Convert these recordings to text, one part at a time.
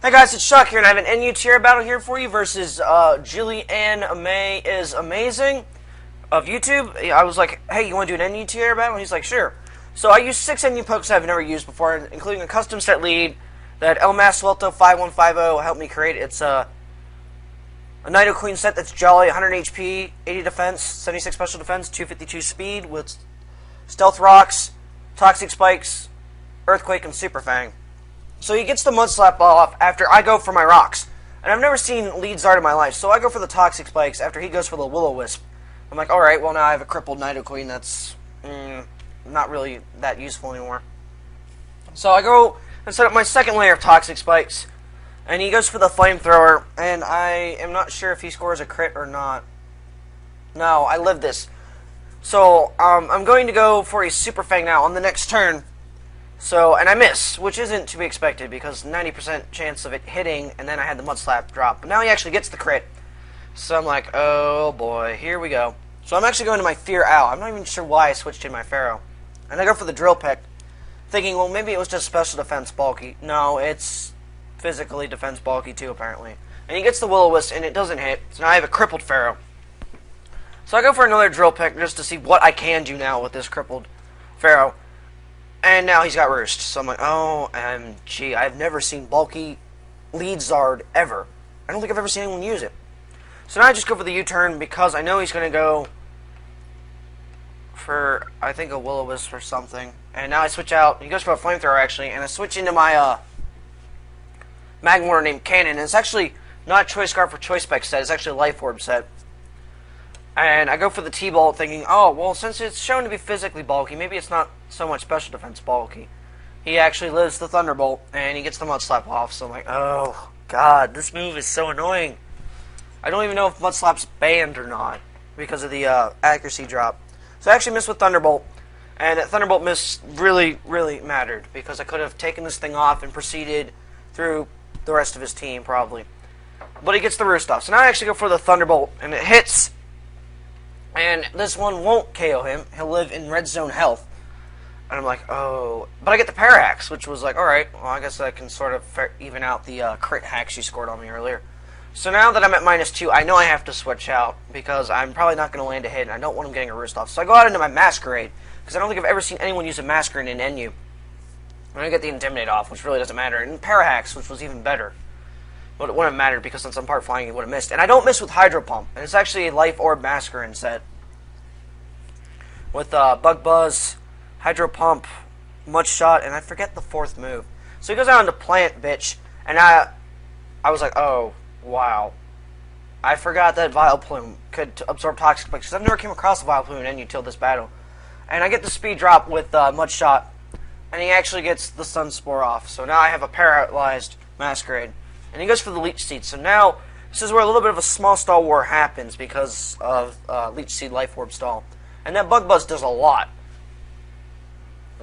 Hey guys, it's Chuck here, and I have an NU tier battle here for you versus JulianimeIsAmazing of YouTube. I was like, hey, you want to do an NU tier battle? And he's like, sure. So I used 6 NU pokes I've never used before, including a custom set lead that Elmas5150 helped me create. It's a Nidoqueen set that's jolly, 100 HP, 80 defense, 76 special defense, 252 speed with stealth rocks, toxic spikes, earthquake, and super fang. So he gets the mud slap off after I go for my rocks. And I've never seen lead Zard in my life, so I go for the toxic spikes after he goes for the Will-O-Wisp. I'm like, alright, well now I have a crippled Nidoqueen that's not really that useful anymore. So I go and set up my second layer of toxic spikes. And he goes for the flamethrower, and I am not sure if he scores a crit or not. No, I live this. So I'm going to go for a Super Fang now on the next turn. So, and I miss, which isn't to be expected because 90% chance of it hitting, and then I had the mud slap drop. But now he actually gets the crit. So I'm like, oh boy, here we go. So I'm actually going to my Fear Owl. I'm not even sure why I switched in my Pharaoh. And I go for the Drill Peck, thinking, well, maybe it was just special defense bulky. No, it's physically defense bulky too, apparently. And he gets the Will-O-Wisp, and it doesn't hit. So now I have a crippled Pharaoh. So I go for another Drill Peck just to see what I can do now with this crippled Pharaoh. And now he's got Roost. So I'm like, OMG, I've never seen bulky lead Zard ever. I don't think I've ever seen anyone use it. So now I just go for the U-turn because I know he's going to go for, I think, a Will-O-Wisp or something. And now I switch out. He goes for a Flamethrower, actually. And I switch into my Magmortar named Cannon. And it's actually not Choice Scarf or Choice Spec set. It's actually a Life Orb set. And I go for the T-Bolt thinking, oh, well, since it's shown to be physically bulky, maybe it's not so much special defense bulky. He actually lives the Thunderbolt, and he gets the Mud Slap off. So I'm like, oh, God, this move is so annoying. I don't even know if Mud Slap's banned or not because of the accuracy drop. So I actually missed with Thunderbolt, and that Thunderbolt miss really, really mattered because I could have taken this thing off and proceeded through the rest of his team, probably. But he gets the Roost off. So now I actually go for the Thunderbolt, and it hits. And this one won't KO him. He'll live in red zone health. And I'm like, oh. But I get the Parax, which was like, alright, well, I guess I can sort of even out the crit hacks you scored on me earlier. So now that I'm at -2, I know I have to switch out because I'm probably not going to land a hit, and I don't want him getting a Roost off. So I go out into my Masquerade, because I don't think I've ever seen anyone use a Masquerade in NU. And I get the Intimidate off, which really doesn't matter. And Parahax, which was even better. But it wouldn't have mattered because since I'm part flying, he would have missed. And I don't miss with Hydro Pump. And it's actually a Life Orb Masquerade set. With Bug Buzz, Hydro Pump, Mud Shot, and I forget the 4th move. So he goes out into Plant, bitch. And I was like, oh, wow. I forgot that Vileplume could absorb Toxic Spikes. Because I've never came across a Vileplume in NU till this battle. And I get the speed drop with Mud Shot. And he actually gets the Sunspore off. So now I have a paralyzed Masquerade. And he goes for the Leech Seed. So now, this is where a little bit of a small stall war happens because of Leech Seed Life Orb stall. And that Bug Buzz does a lot.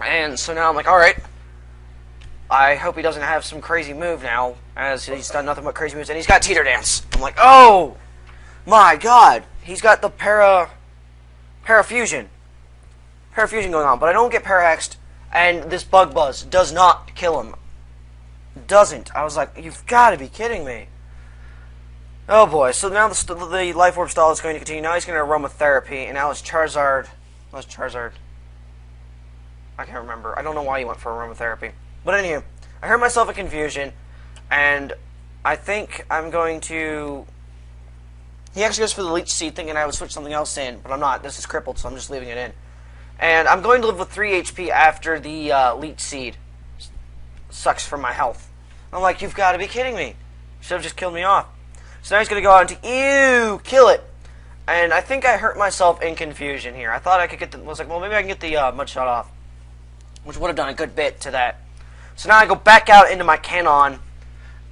And so now I'm like, alright. I hope he doesn't have some crazy move now, as he's done nothing but crazy moves. And he's got Teeter Dance. I'm like, oh! My god! He's got the Parafusion. Parafusion going on. But I don't get Paraxed, and this Bug Buzz does not kill him. Doesn't. I was like, you've got to be kidding me. Oh boy, so now the Life Orb stall is going to continue. Now he's going to Aromatherapy, and now it's Charizard. What's Charizard? I can't remember. I don't know why he went for Aromatherapy. But anyway, I heard myself a confusion, and I think I'm going to... He actually goes for the Leech Seed, thinking I would switch something else in, but I'm not. This is crippled, so I'm just leaving it in. And I'm going to live with 3 HP after the Leech Seed sucks from my health. I'm like, you've got to be kidding me. You should have just killed me off. So now he's going to go out into, ew, kill it. And I think I hurt myself in confusion here. I thought I could get the, was like, well, maybe I can get the Mud Shot off, which would have done a good bit to that. So now I go back out into my Cannon,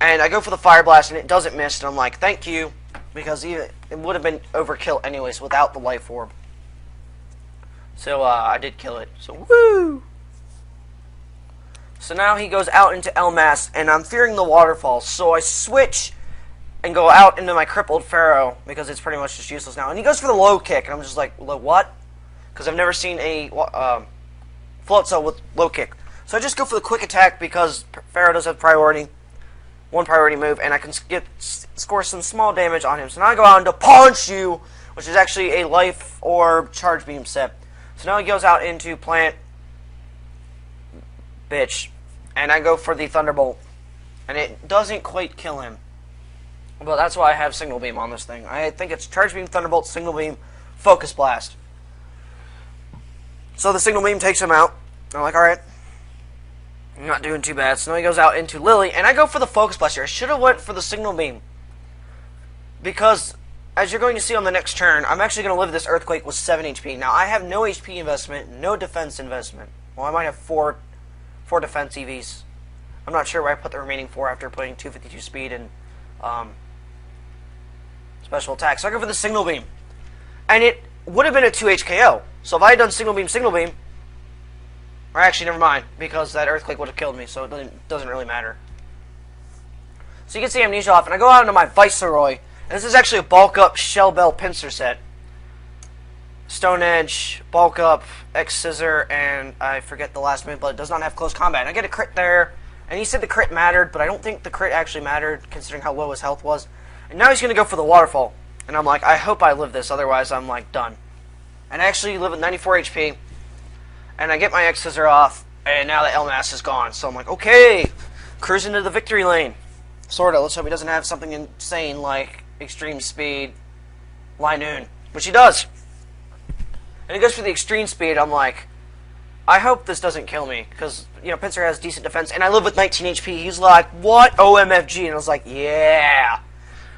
and I go for the Fire Blast, and it doesn't miss, and I'm like, thank you, because it would have been overkill anyways without the Life Orb. So I did kill it. So woo! So now he goes out into Elmas, and I'm fearing the waterfall. So I switch and go out into my crippled Pharaoh because it's pretty much just useless now. And he goes for the low kick, and I'm just like, what? Because I've never seen a float cell with low kick. So I just go for the quick attack because Pharaoh does have priority. one priority move, and I can score some small damage on him. So now I go out into Punch You, which is actually a life or charge beam set. So now he goes out into Plant Bitch, and I go for the Thunderbolt, and it doesn't quite kill him. But that's why I have Signal Beam on this thing. I think it's Charge Beam, Thunderbolt, Signal Beam, Focus Blast. So the Signal Beam takes him out. I'm like, alright, I'm not doing too bad. So now he goes out into Lily, and I go for the Focus Blast here. I should have went for the Signal Beam, because as you're going to see on the next turn, I'm actually going to live this Earthquake with 7 HP. Now, I have no HP investment, no defense investment. Well, I might have 4 defense EVs. I'm not sure where I put the remaining 4 after putting 252 speed and special attack. So I go for the Signal Beam. And it would have been a 2 HKO. So if I had done Signal Beam, or actually, never mind, because that Earthquake would have killed me, so it doesn't really matter. So you get the Amnesia off, and I go out into my Viceroy. And this is actually a bulk up Shell Bell pincer set. Stone Edge, bulk up, X Scissor, and I forget the last move, but it does not have close combat. And I get a crit there, and he said the crit mattered, but I don't think the crit actually mattered considering how low his health was. And now he's going to go for the Waterfall. And I'm like, I hope I live this, otherwise I'm like done. And I actually live with 94 HP, and I get my X Scissor off, and now the Elmas is gone. So I'm like, okay, cruising to the victory lane. Sorta. Let's hope he doesn't have something insane like Extreme Speed, Linoon, which he does. And he goes for the Extreme Speed. I'm like, I hope this doesn't kill me, because, you know, Pincer has decent defense, and I live with 19 HP. He's like, what? OMFG. And I was like, yeah.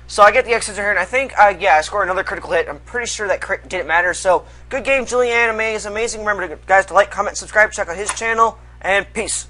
So I get the X Scissor here, and I think, yeah, I score another critical hit. I'm pretty sure that crit didn't matter. So, good game, JulianimeIsAmazing. Remember, guys, to like, comment, subscribe, check out his channel, and peace.